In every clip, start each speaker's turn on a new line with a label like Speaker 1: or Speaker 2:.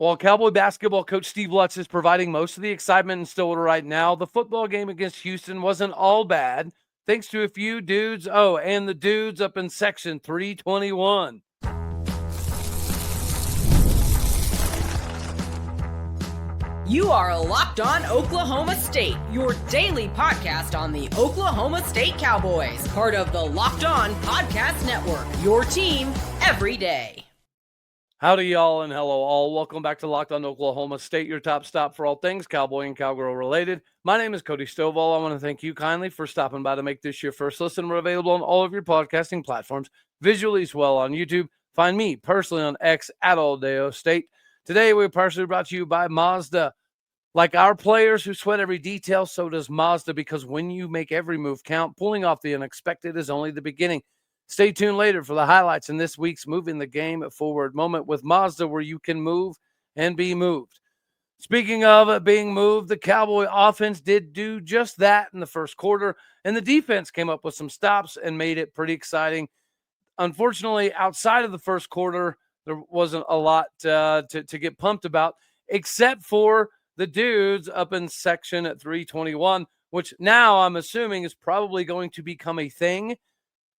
Speaker 1: While Cowboy basketball coach Steve Lutz is providing most of the excitement in Stillwater right now, the football game against Houston wasn't all bad, thanks to a few dudes. Oh, and the dudes up in section 321.
Speaker 2: You are Locked On Oklahoma State, your daily podcast on the Oklahoma State Cowboys, part of the Locked On Podcast Network, your team every day.
Speaker 1: Howdy, y'all, and hello, all. Welcome back to Locked On Oklahoma State, your top stop for all things Cowboy and Cowgirl related. My name is Cody Stovall. I want to thank you kindly for stopping by to make this your first listen. We're available on all of your podcasting platforms, visually as well on YouTube. Find me personally on X at Aldeo State. Today, we're partially brought to you by Mazda. Like our players who sweat every detail, so does Mazda, because when you make every move count, pulling off the unexpected is only the beginning. Stay tuned later for the highlights in this week's Moving the Game Forward moment with Mazda, where you can move and be moved. Speaking of being moved, the Cowboy offense did do just that in the first quarter, and the defense came up with some stops and made it pretty exciting. Unfortunately, outside of the first quarter, there wasn't a lot to get pumped about, except for the dudes up in section 321, which now I'm assuming is probably going to become a thing.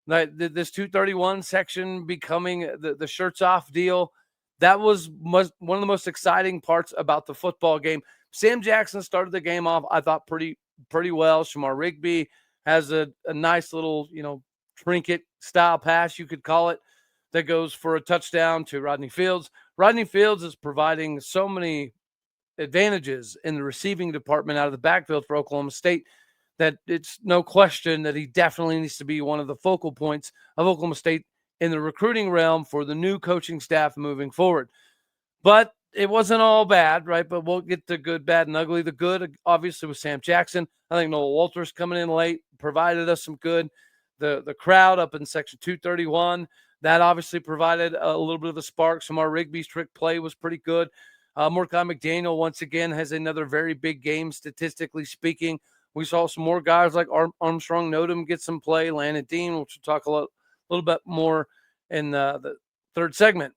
Speaker 1: This 231 section becoming the shirts off deal. That was one of the most exciting parts about the football game. Sam Jackson started the game off, I thought, pretty well. Shamar Rigby has a nice little, trinket style pass, you could call it, that goes for a touchdown to Rodney Fields. Rodney Fields is providing so many advantages in the receiving department out of the backfield for Oklahoma State that it's no question that he definitely needs to be one of the focal points of Oklahoma State in the recruiting realm for the new coaching staff moving forward. But it wasn't all bad, right? But we'll get to good, bad, and ugly. The good, obviously, was Sam Jackson. I think Noah Walters coming in late provided us some good. The crowd up in section 231, that obviously provided a little bit of a spark. Shamar Rigby's trick play was pretty good. Mordecai McDaniel, once again, has another very big game, statistically speaking. We saw some more guys like Armstrong Nodum get some play, Landon Dean, which we'll talk a little bit more in the third segment.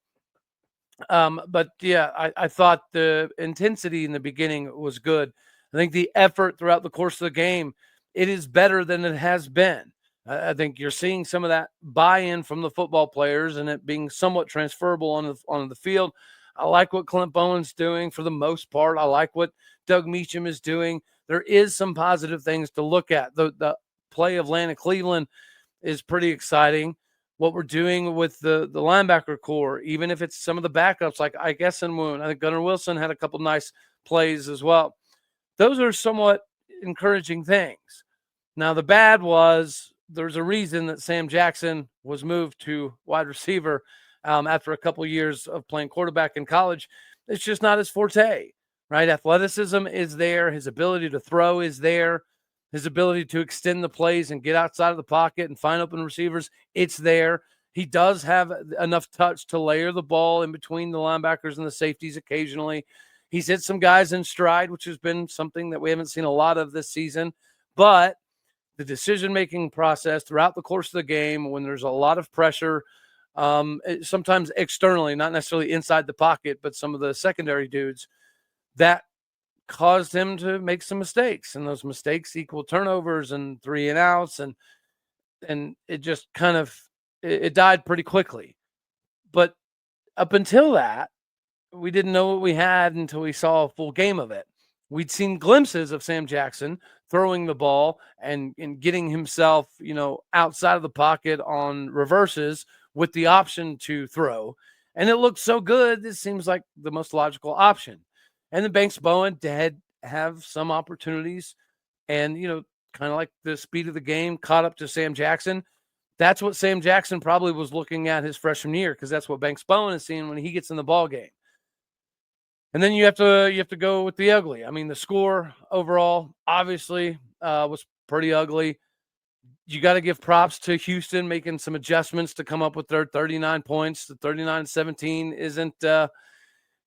Speaker 1: But, yeah, I thought the intensity in the beginning was good. I think the effort throughout the course of the game, it is better than it has been. I think you're seeing some of that buy-in from the football players and it being somewhat transferable on the field. I like what Clint Bowen's doing for the most part. I like what Doug Meacham is doing. There is some positive things to look at. The play of Landon Cleveland is pretty exciting. What we're doing with the linebacker core, even if it's some of the backups like I guess and Woon. I think Gunnar Wilson had a couple nice plays as well. Those are somewhat encouraging things. Now, the bad was there's a reason that Sam Jackson was moved to wide receiver after a couple years of playing quarterback in college. It's just not his forte, right? Athleticism is there. His ability to throw is there. His ability to extend the plays and get outside of the pocket and find open receivers, it's there. He does have enough touch to layer the ball in between the linebackers and the safeties occasionally. He's hit some guys in stride, which has been something that we haven't seen a lot of this season. But the decision-making process throughout the course of the game, when there's a lot of pressure, sometimes externally, not necessarily inside the pocket, but some of the secondary dudes, that caused him to make some mistakes, and those mistakes equal turnovers and 3 and outs, and it just kind of it died pretty quickly. But up until that, we didn't know what we had until we saw a full game of it. We'd seen glimpses of Sam Jackson throwing the ball and getting himself, outside of the pocket on reverses with the option to throw. And it looked so good, this seems like the most logical option. And then Banks Bowen did have some opportunities and, kind of like the speed of the game caught up to Sam Jackson. That's what Sam Jackson probably was looking at his freshman year, because that's what Banks Bowen is seeing when he gets in the ball game. And then you have to go with the ugly. I mean, the score overall obviously was pretty ugly. You got to give props to Houston making some adjustments to come up with their 39 points. The 39-17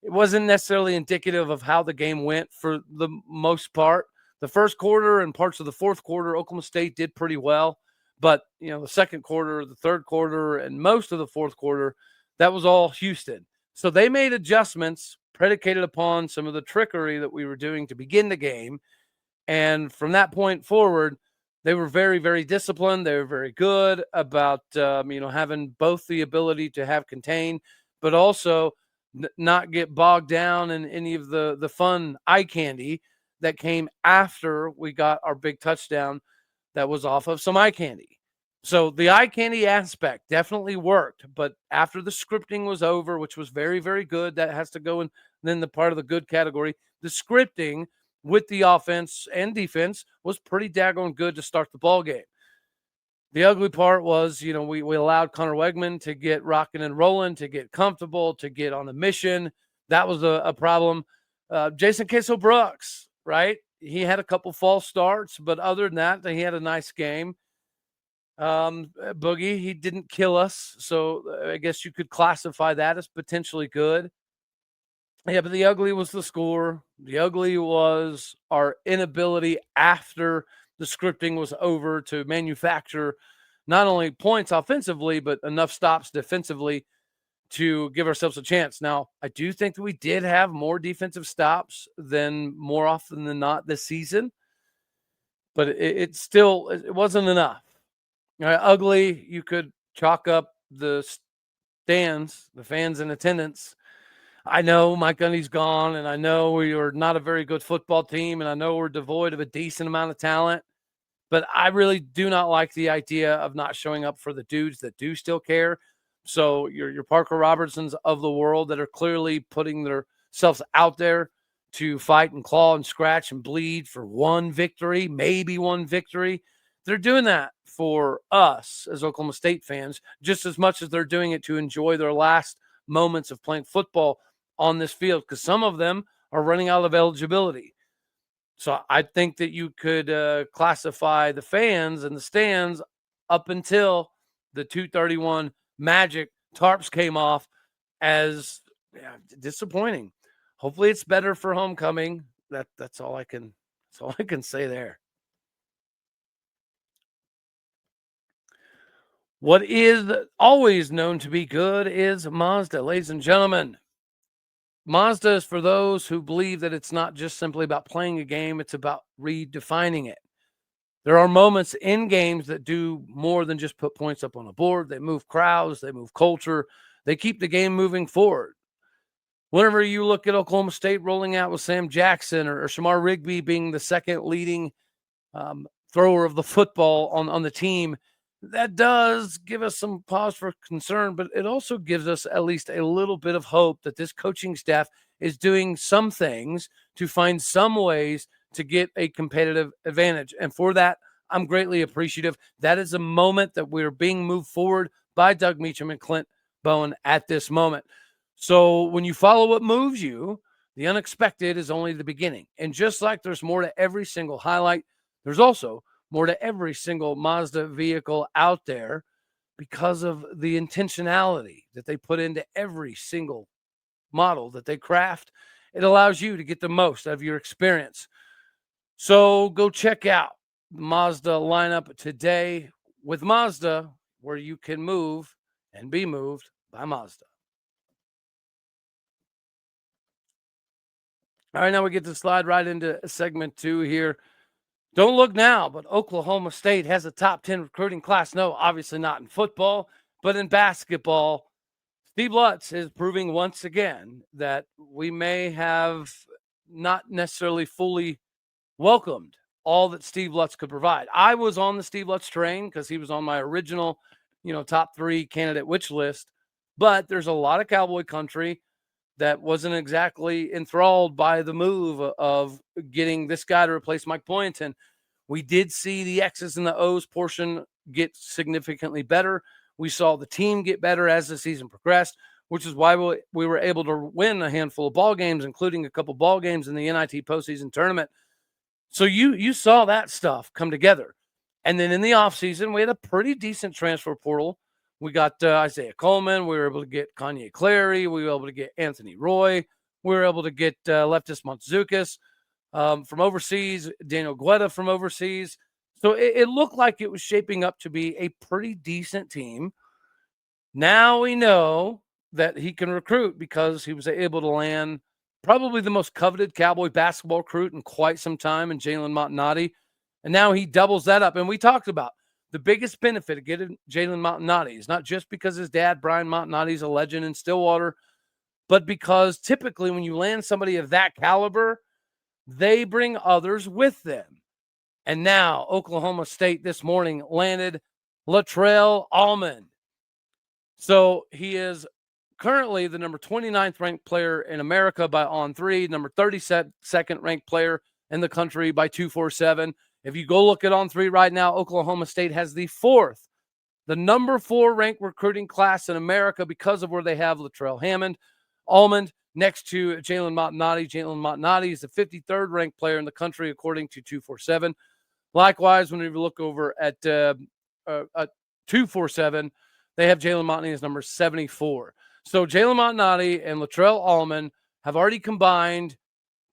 Speaker 1: it wasn't necessarily indicative of how the game went for the most part. The first quarter and parts of the fourth quarter, Oklahoma State did pretty well. But, the second quarter, the third quarter, and most of the fourth quarter, that was all Houston. So they made adjustments predicated upon some of the trickery that we were doing to begin the game. And from that point forward, they were very, very disciplined. They were very good about, having both the ability to have contain, but also not get bogged down in any of the fun eye candy that came after we got our big touchdown that was off of some eye candy. So the eye candy aspect definitely worked, but after the scripting was over, which was very, very good, that has to go in then the part of the good category. The scripting with the offense and defense was pretty daggone good to start the ball game. The ugly part was, we allowed Connor Wegman to get rocking and rolling, to get comfortable, to get on a mission. That was a problem. Jason Queso Brooks, right? He had a couple false starts, but other than that, he had a nice game. Boogie, he didn't kill us, so I guess you could classify that as potentially good. Yeah, but the ugly was the score. The ugly was our inability after the scripting was over to manufacture not only points offensively, but enough stops defensively to give ourselves a chance. Now, I do think that we did have more defensive stops than more often than not this season, but it wasn't enough. Ugly, you could chalk up the stands, the fans in attendance. I know Mike Gundy's gone, and I know we are not a very good football team, and I know we're devoid of a decent amount of talent, but I really do not like the idea of not showing up for the dudes that do still care. So your Parker Robertsons of the world that are clearly putting themselves out there to fight and claw and scratch and bleed for one victory, maybe one victory. They're doing that for us as Oklahoma State fans just as much as they're doing it to enjoy their last moments of playing football on this field, because some of them are running out of eligibility. So I think that you could classify the fans and the stands up until the 231 Magic tarps came off as disappointing. Hopefully it's better for homecoming. That's all I can say there. What is always known to be good is Mazda, ladies and gentlemen. Mazda is for those who believe that it's not just simply about playing a game, it's about redefining it. There are moments in games that do more than just put points up on a board. They move crowds, they move culture, they keep the game moving forward. Whenever you look at Oklahoma State rolling out with Sam Jackson or Shamar Rigby being the second leading thrower of the football on the team, that does give us some pause for concern, but it also gives us at least a little bit of hope that this coaching staff is doing some things to find some ways to get a competitive advantage. And for that, I'm greatly appreciative. That is a moment that we're being moved forward by Doug Meacham and Clint Bowen at this moment. So when you follow what moves you, the unexpected is only the beginning. And just like there's more to every single highlight, there's also more to every single Mazda vehicle out there because of the intentionality that they put into every single model that they craft. It allows you to get the most out of your experience. So go check out the Mazda lineup today with Mazda, where you can move and be moved by Mazda. All right, now we get to slide right into segment 2 here. Don't look now, but Oklahoma State has a top 10 recruiting class. No, obviously not in football, but in basketball. Steve Lutz is proving once again that we may have not necessarily fully welcomed all that Steve Lutz could provide. I was on the Steve Lutz train because he was on my original, top 3 candidate wish list, but there's a lot of Cowboy country that wasn't exactly enthralled by the move of getting this guy to replace Mike Boynton. We did see the X's and the O's portion get significantly better. We saw the team get better as the season progressed, which is why we were able to win a handful of ball games, including a couple ball games in the NIT postseason tournament. So you saw that stuff come together. And then in the offseason, we had a pretty decent transfer portal. We got Isaiah Coleman. We were able to get Kanye Clary. We were able to get Anthony Roy. We were able to get Leftist Montezukis from overseas, Daniel Guetta from overseas. So it looked like it was shaping up to be a pretty decent team. Now we know that he can recruit because he was able to land probably the most coveted Cowboy basketball recruit in quite some time in Jalen Montanati. And now he doubles that up. And we talked about the biggest benefit of getting Jalen Montanati is not just because his dad, Brian Montanati, is a legend in Stillwater, but because typically when you land somebody of that caliber, they bring others with them. And now Oklahoma State this morning landed Latrell Allmond. So he is currently the number 29th ranked player in America by On3, number 32nd ranked player in the country by 247. If you go look at On3 right now, Oklahoma State has the number 4 ranked recruiting class in America because of where they have Latrell Allmond next to Jalen Montanati. Jalen Montanati is the 53rd ranked player in the country according to 247. Likewise, when you look over at 247, they have Jalen Montanati as number 74. So Jalen Montanati and Latrell Allmond have already combined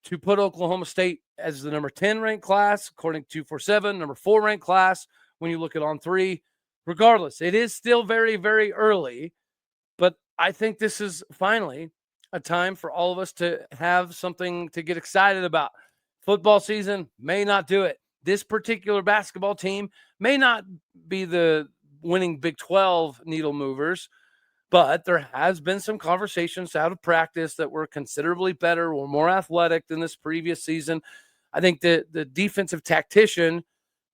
Speaker 1: to put Oklahoma State as the number 10 ranked class, according to 247, number 4 ranked class when you look at On3. Regardless, it is still very, very early, but I think this is finally a time for all of us to have something to get excited about. Football season may not do it. This particular basketball team may not be the winning Big 12 needle movers, but there has been some conversations out of practice that were considerably better or more athletic than this previous season. I think the defensive tactician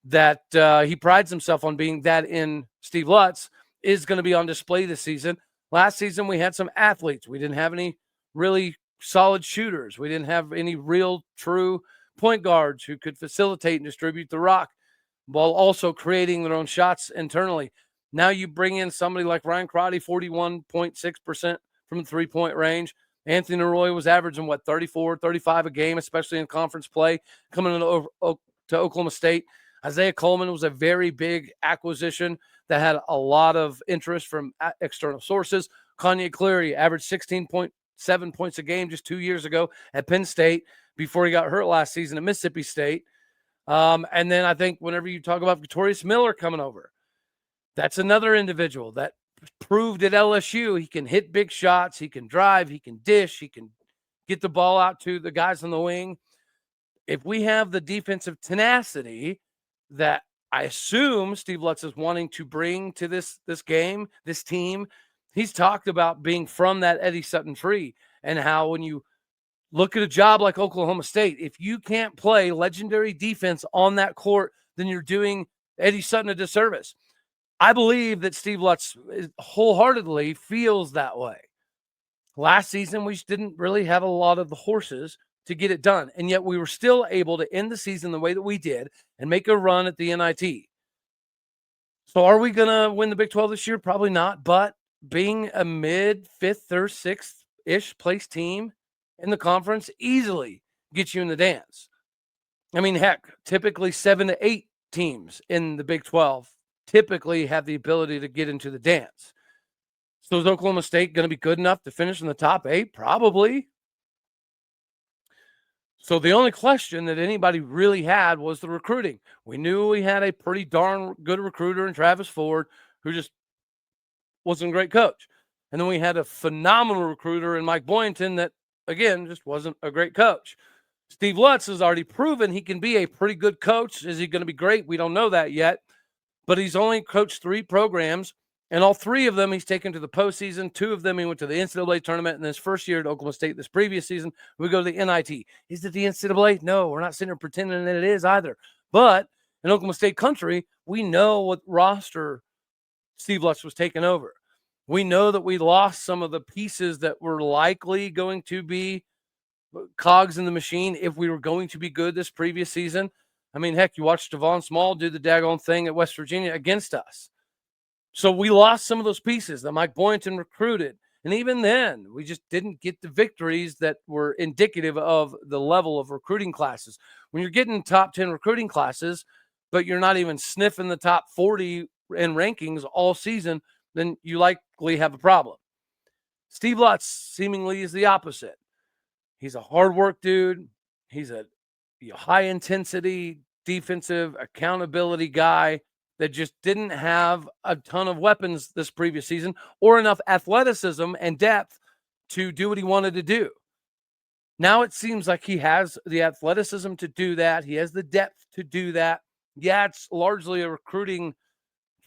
Speaker 1: that he prides himself on being that in Steve Lutz is going to be on display this season. Last season, we had some athletes. We didn't have any really solid shooters. We didn't have any real true point guards who could facilitate and distribute the rock while also creating their own shots internally. Now you bring in somebody like Ryan Crotty, 41.6% from the three-point range. Anthony Roy was averaging, 34, 35 a game, especially in conference play, coming into to Oklahoma State. Isaiah Coleman was a very big acquisition that had a lot of interest from external sources. Kanye Cleary averaged 16.7 points a game just 2 years ago at Penn State before he got hurt last season at Mississippi State. And then I think whenever you talk about Victorious Miller coming over, that's another individual that proved at LSU he can hit big shots, he can drive, he can dish, he can get the ball out to the guys on the wing. If we have the defensive tenacity that I assume Steve Lutz is wanting to bring to this game, this team, he's talked about being from that Eddie Sutton tree and how when you look at a job like Oklahoma State, if you can't play legendary defense on that court, then you're doing Eddie Sutton a disservice. I believe that Steve Lutz wholeheartedly feels that way. Last season, we didn't really have a lot of the horses to get it done, and yet we were still able to end the season the way that we did and make a run at the NIT. So are we going to win the Big 12 this year? Probably not, but being a mid-5th or 6th-ish place team in the conference easily gets you in the dance. I mean, heck, typically 7 to 8 teams in the Big 12 typically have the ability to get into the dance. So is Oklahoma State going to be good enough to finish in the top 8? Probably. So the only question that anybody really had was the recruiting. We knew we had a pretty darn good recruiter in Travis Ford who just wasn't a great coach. And then we had a phenomenal recruiter in Mike Boynton that, again, just wasn't a great coach. Steve Lutz has already proven he can be a pretty good coach. Is he going to be great? We don't know that yet. But he's only coached 3 programs, and all 3 of them he's taken to the postseason. 2 of them he went to the NCAA tournament in his first year at Oklahoma State this previous season. We go to the NIT. Is it the NCAA? No, we're not sitting here pretending that it is either. But in Oklahoma State country, we know what roster Steve Lutz was taking over. We know that we lost some of the pieces that were likely going to be cogs in the machine if we were going to be good this previous season. I mean, heck, you watched Devon Small do the daggone thing at West Virginia against us. So we lost some of those pieces that Mike Boynton recruited. And even then, we just didn't get the victories that were indicative of the level of recruiting classes. When you're getting top 10 recruiting classes, but you're not even sniffing the top 40 in rankings all season, then you likely have a problem. Steve Lutz seemingly is the opposite. He's a hard work dude. He's a high intensity defensive accountability guy. that just didn't have a ton of weapons this previous season or enough athleticism and depth to do what he wanted to do. Now it seems like he has the athleticism to do that. He has the depth to do that. Yeah, it's largely a recruiting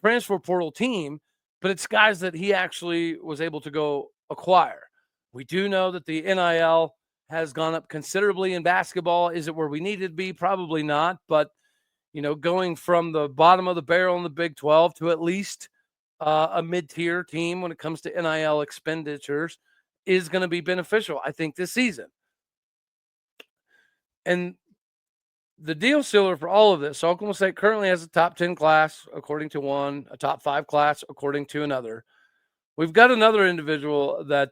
Speaker 1: transfer portal team, but it's guys that he actually was able to go acquire. We do know that the NIL has gone up considerably in basketball. Is it where we needed to be? Probably not. But, going from the bottom of the barrel in the Big 12 to at least a mid-tier team when it comes to NIL expenditures is going to be beneficial, I think, this season. And the deal sealer for all of this, Oklahoma State currently has a top 10 class, according to one, a top 5 class, according to another. We've got another individual that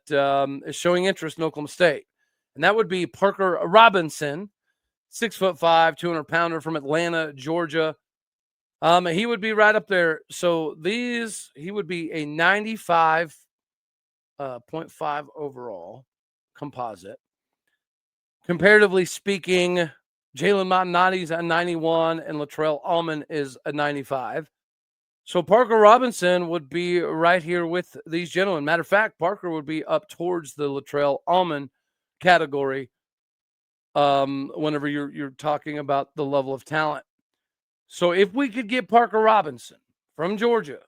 Speaker 1: is showing interest in Oklahoma State, and that would be Parker Robinson, 6'5", 200-pounder from Atlanta, Georgia. He would be right up there. So he would be a 95.5 overall composite. Comparatively speaking, Jalen Montanati's a 91 and Latrell Allmond is a 95. So Parker Robinson would be right here with these gentlemen. Matter of fact, Parker would be up towards the Latrell Allmond category whenever you're talking about the level of talent. So if we could get Parker Robinson from Georgia,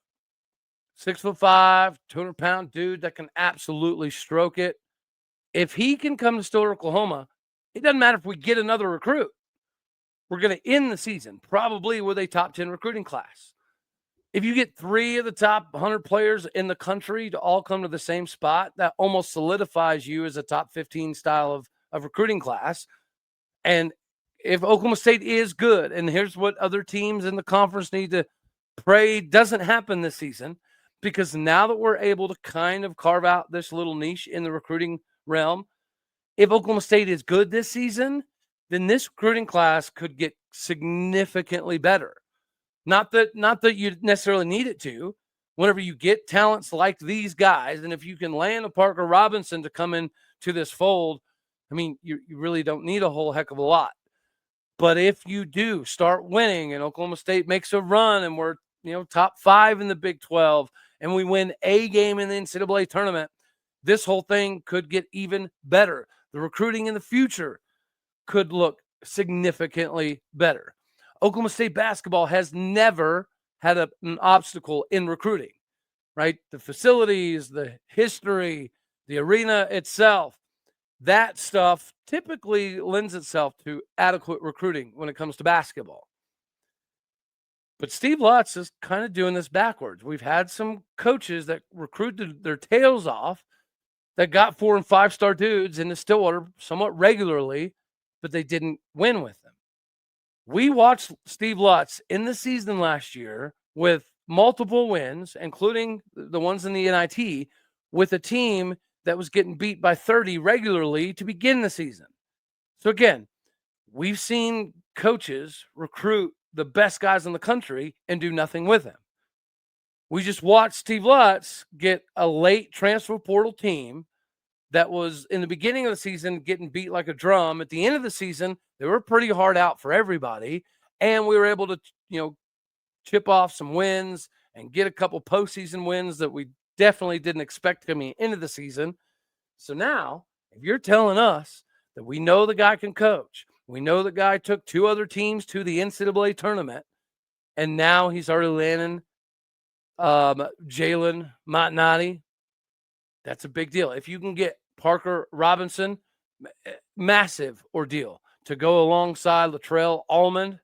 Speaker 1: 6'5", 200-pound dude that can absolutely stroke it. If he can come to Stillwater, Oklahoma, it doesn't matter if we get another recruit. We're going to end the season probably with a top 10 recruiting class. If you get 3 of the top 100 players in the country to all come to the same spot, that almost solidifies you as a top 15 style of recruiting class. And if Oklahoma State is good, and here's what other teams in the conference need to pray doesn't happen this season, because now that we're able to kind of carve out this little niche in the recruiting realm, if Oklahoma State is good this season, then this recruiting class could get significantly better. Not that you necessarily need it to. Whenever you get talents like these guys, and if you can land a Parker Robinson to come in to this fold, I mean, you really don't need a whole heck of a lot. But if you do start winning and Oklahoma State makes a run and we're top 5 in the Big 12 and we win a game in the NCAA tournament, this whole thing could get even better. The recruiting in the future could look significantly better. Oklahoma State basketball has never had an obstacle in recruiting, right? The facilities, the history, the arena itself, that stuff typically lends itself to adequate recruiting when it comes to basketball. But Steve Lutz is kind of doing this backwards. We've had some coaches that recruited their tails off that got 4- and 5-star dudes into Stillwater somewhat regularly, but they didn't win with them. We watched Steve Lutz in the season last year with multiple wins, including the ones in the NIT, with a team that was getting beat by 30 regularly to begin the season. So again, we've seen coaches recruit the best guys in the country and do nothing with them. We just watched Steve Lutz get a late transfer portal team that was in the beginning of the season getting beat like a drum. At the end of the season, they were pretty hard out for everybody. And we were able to, chip off some wins and get a couple postseason wins that we definitely didn't expect coming into the season. So now, if you're telling us that we know the guy can coach, we know the guy took 2 other teams to the NCAA tournament, and now he's already landing Jalen Montanati, that's a big deal. If you can get Parker Robinson, massive ordeal to go alongside Latrell Allmond.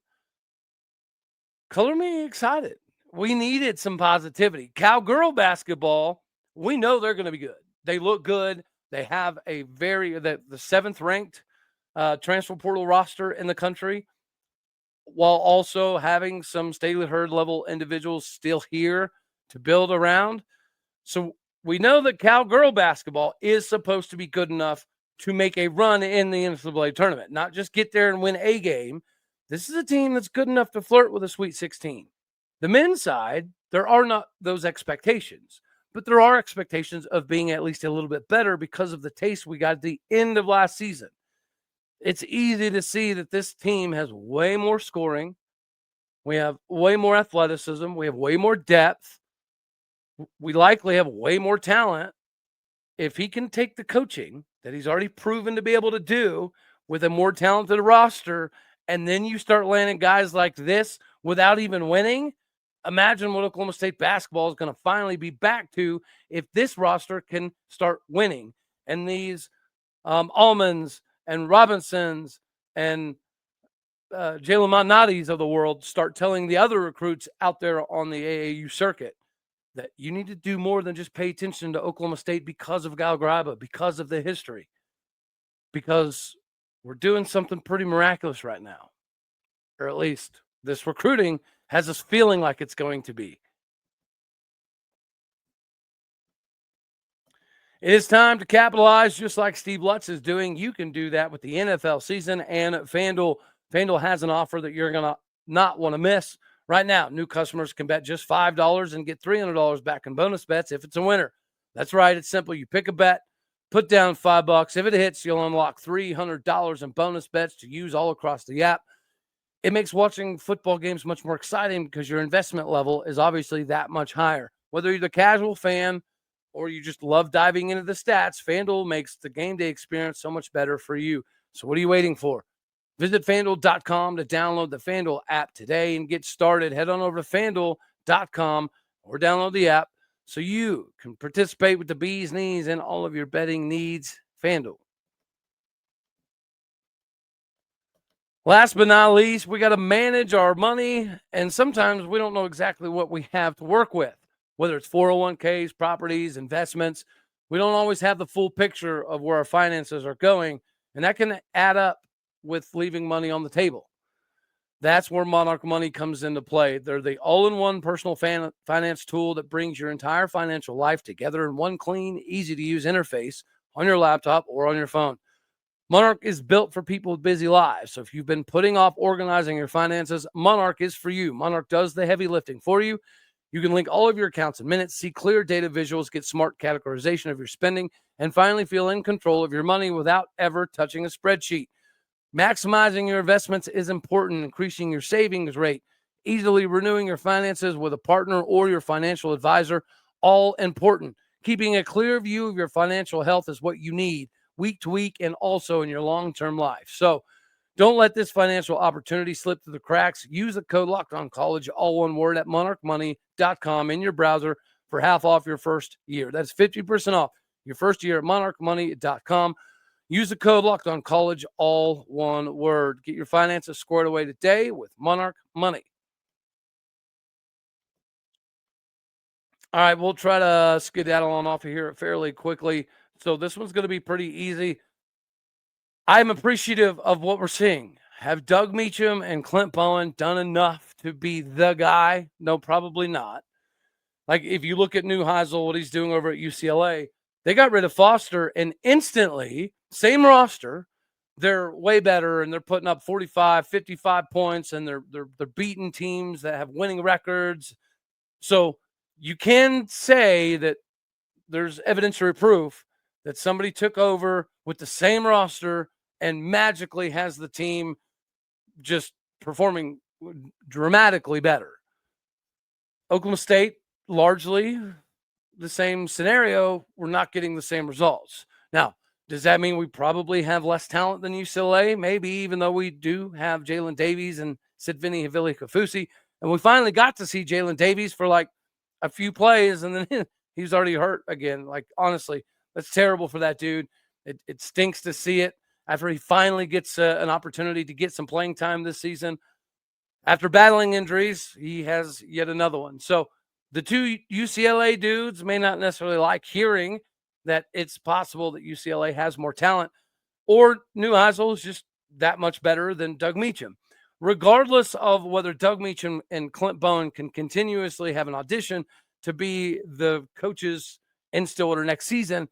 Speaker 1: Color me excited. We needed some positivity. Cowgirl basketball, we know they're going to be good. They look good. They have the 7th ranked transfer portal roster in the country, while also having some Staley Hurd level individuals still here to build around. So we know that Cowgirl basketball is supposed to be good enough to make a run in the NCAA tournament, not just get there and win a game. This is a team that's good enough to flirt with a Sweet 16. The men's side, there are not those expectations, but there are expectations of being at least a little bit better because of the taste we got at the end of last season. It's easy to see that this team has way more scoring, We have way more athleticism. We have way more depth. We likely have way more talent. If he can take the coaching that he's already proven to be able to do with a more talented roster, and then you start landing guys like this without even winning, imagine what Oklahoma State basketball is going to finally be back to if this roster can start winning. And these Allmonds and Robinsons and Jalen Monottis of the world start telling the other recruits out there on the AAU circuit that you need to do more than just pay attention to Oklahoma State because of Gal Graba, because of the history, because we're doing something pretty miraculous right now, or at least this recruiting has us feeling like it's going to be. It is time to capitalize just like Steve Lutz is doing. You can do that with the NFL season and FanDuel. FanDuel has an offer that you're going to not want to miss. Right now, new customers can bet just $5 and get $300 back in bonus bets if it's a winner. That's right. It's simple. You pick a bet, put down $5. If it hits, you'll unlock $300 in bonus bets to use all across the app. It makes watching football games much more exciting because your investment level is obviously that much higher. Whether you're the casual fan or you just love diving into the stats, FanDuel makes the game day experience so much better for you. So what are you waiting for? Visit FanDuel.com to download the FanDuel app today and get started. Head on over to FanDuel.com or download the app so you can participate with the bee's knees and all of your betting needs. FanDuel. Last but not least, we got to manage our money, and sometimes we don't know exactly what we have to work with, whether it's 401ks, properties, investments. We don't always have the full picture of where our finances are going, and that can add up with leaving money on the table. That's where Monarch Money comes into play. They're the all-in-one personal finance tool that brings your entire financial life together in one clean, easy-to-use interface on your laptop or on your phone. Monarch is built for people with busy lives. So if you've been putting off organizing your finances, Monarch is for you. Monarch does the heavy lifting for you. You can link all of your accounts in minutes, see clear data visuals, get smart categorization of your spending, and finally feel in control of your money without ever touching a spreadsheet. Maximizing your investments is important. Increasing your savings rate, easily renewing your finances with a partner or your financial advisor, all important. Keeping a clear view of your financial health is what you need week to week and also in your long-term life. So don't let this financial opportunity slip through the cracks. Use the code LOCKEDONCollege, all one word, at monarchmoney.com in your browser for half off your first year. That's 50% off your first year at monarchmoney.com. Use the code LOCKEDONCollege, all one word. Get your finances squared away today with Monarch Money. All right, we'll try to skedaddle on off of here fairly quickly. So this one's going to be pretty easy. I'm appreciative of what we're seeing. Have Doug Meacham and Clint Bowen done enough to be the guy? No, probably not. Like if you look at Neuheisel, what he's doing over at UCLA, they got rid of Foster and instantly, same roster, they're way better and they're putting up 45, 55 points and they're beating teams that have winning records. So you can say that there's evidentiary proof that somebody took over with the same roster and magically has the team just performing dramatically better. Oklahoma State, largely the same scenario. We're not getting the same results. Now, does that mean we probably have less talent than UCLA? Maybe, even though we do have Jalen Davies and Sidvini Havili-Kafusi. And we finally got to see Jalen Davies for like a few plays, and then he's already hurt again. Like, honestly, that's terrible for that dude. It stinks to see it after he finally gets an opportunity to get some playing time this season. After battling injuries, he has yet another one. So the two UCLA dudes may not necessarily like hearing that it's possible that UCLA has more talent, or Neuheisel is just that much better than Doug Meacham. Regardless of whether Doug Meacham and Clint Bowen can continuously have an audition to be the coaches in Stillwater next season,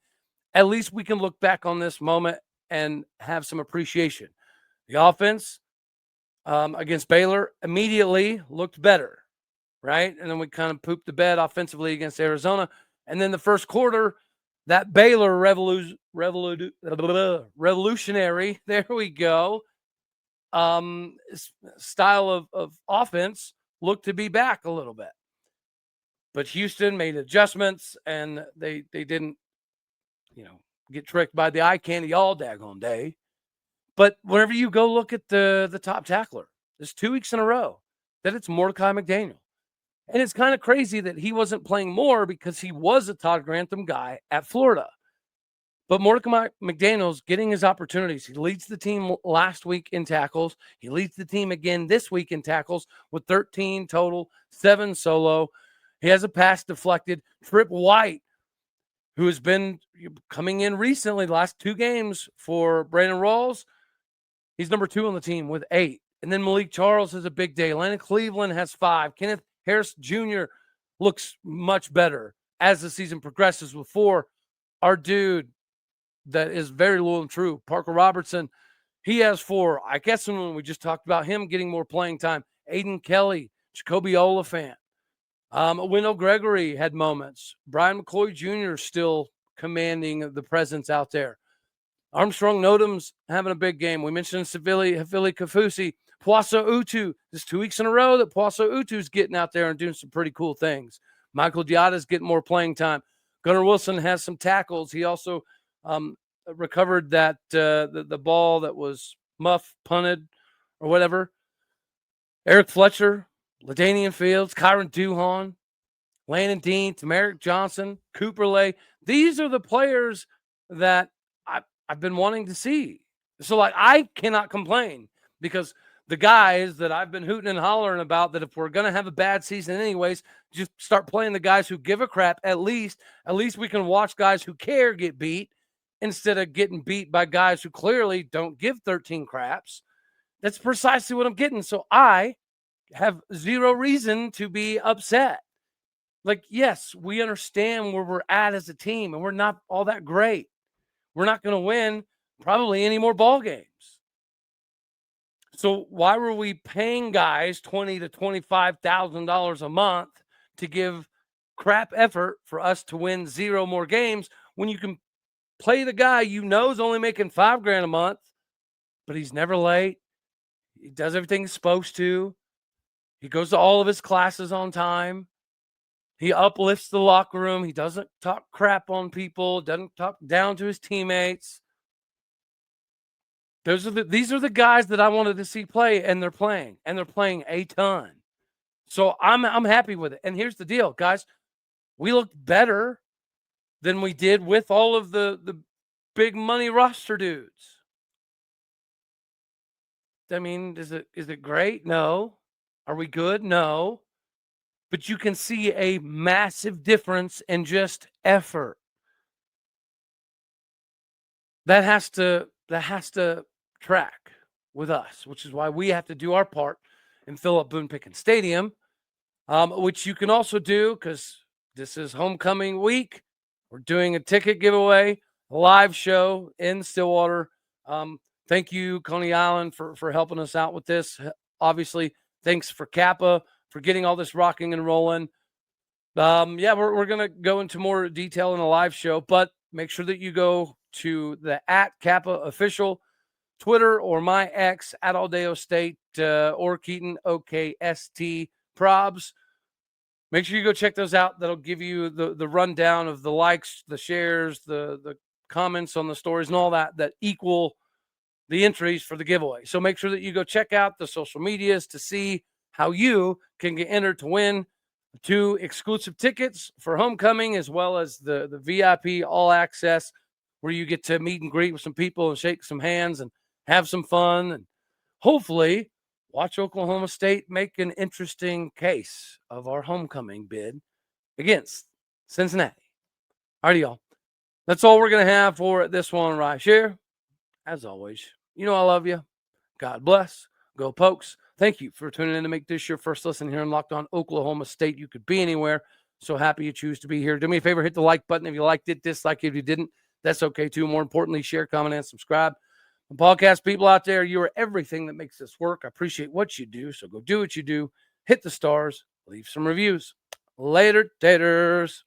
Speaker 1: at least we can look back on this moment and have some appreciation. The offense against Baylor immediately looked better, right? And then we kind of pooped the bed offensively against Arizona. And then the first quarter, that Baylor revolutionary, there we go, style of offense looked to be back a little bit. But Houston made adjustments, and they didn't, get tricked by the eye candy all daggone day. But whenever you go look at the top tackler, there's 2 weeks in a row that it's Mordecai McDaniel. And it's kind of crazy that he wasn't playing more because he was a Todd Grantham guy at Florida. But Mordecai McDaniel's getting his opportunities. He leads the team last week in tackles. He leads the team again this week in tackles with 13 total, 7 solo. He has a pass deflected. Trip White, who has been coming in recently, the last 2 games for Brandon Rawls, he's number 2 on the team with 8. And then Malik Charles has a big day. Landon Cleveland has 5. Kenneth Harris Jr. looks much better as the season progresses with 4. Our dude that is very loyal and true, Parker Robertson, he has 4. I guess when we just talked about him getting more playing time. Aiden Kelly, Jacoby Oliphant. Wendell Gregory had moments. Brian McCoy Jr. still commanding the presence out there. Armstrong Nodom's having a big game. We mentioned Havili Kafusi. Puasa Utu. This 2 weeks in a row that Puasa Utu's getting out there and doing some pretty cool things. Michael Diatta's getting more playing time. Gunnar Wilson has some tackles. He also recovered that the ball that was muff punted or whatever. Eric Fletcher, LaDainian Fields, Kyron Duhon, Landon Dean, Tamarick Johnson, Cooper Lay. These are the players that I've been wanting to see. So, I cannot complain because the guys that I've been hooting and hollering about, that if we're going to have a bad season anyways, just start playing the guys who give a crap. At least we can watch guys who care get beat instead of getting beat by guys who clearly don't give 13 craps. That's precisely what I'm getting. So I have zero reason to be upset. Yes, we understand where we're at as a team, and we're not all that great. We're not going to win probably any more ball games. So why were we paying guys $20,000 to $25,000 a month to give crap effort for us to win 0 more games when you can play the guy is only making $5,000 a month, but he's never late. He does everything he's supposed to. He goes to all of his classes on time. He uplifts the locker room. He doesn't talk crap on people, doesn't talk down to his teammates. These are the guys that I wanted to see play, and they're playing a ton. So I'm happy with it. And here's the deal, guys. We looked better than we did with all of the big money roster dudes. I mean, is it great? No. Are we good? No. But you can see a massive difference in just effort. That has to track with us, which is why we have to do our part and fill up Boone Pickens Stadium, which you can also do because this is homecoming week. We're doing a ticket giveaway, a live show in Stillwater. Thank you, Coney Island, for helping us out with this. Obviously, thanks for Kappa for getting all this rocking and rolling. We're going to go into more detail in a live show, but make sure that you go to the @Kappa official Twitter or my ex @Aldeo State or Keaton OKST Probs. Make sure you go check those out. That'll give you the rundown of the likes, the shares, the comments on the stories and all that equal the entries for the giveaway. So make sure that you go check out the social medias to see how you can get entered to win 2 exclusive tickets for homecoming, as well as the VIP all access, where you get to meet and greet with some people and shake some hands and have some fun, and hopefully watch Oklahoma State make an interesting case of our homecoming bid against Cincinnati. All right, y'all. That's all we're going to have for this one right here. As always, I love you. God bless. Go Pokes. Thank you for tuning in to make this your first listen here in Locked On Oklahoma State. You could be anywhere. So happy you choose to be here. Do me a favor, hit the like button if you liked it, dislike it if you didn't. That's okay too. More importantly, share, comment, and subscribe. The podcast people out there, you are everything that makes this work. I appreciate what you do. So go do what you do. Hit the stars. Leave some reviews. Later, taters.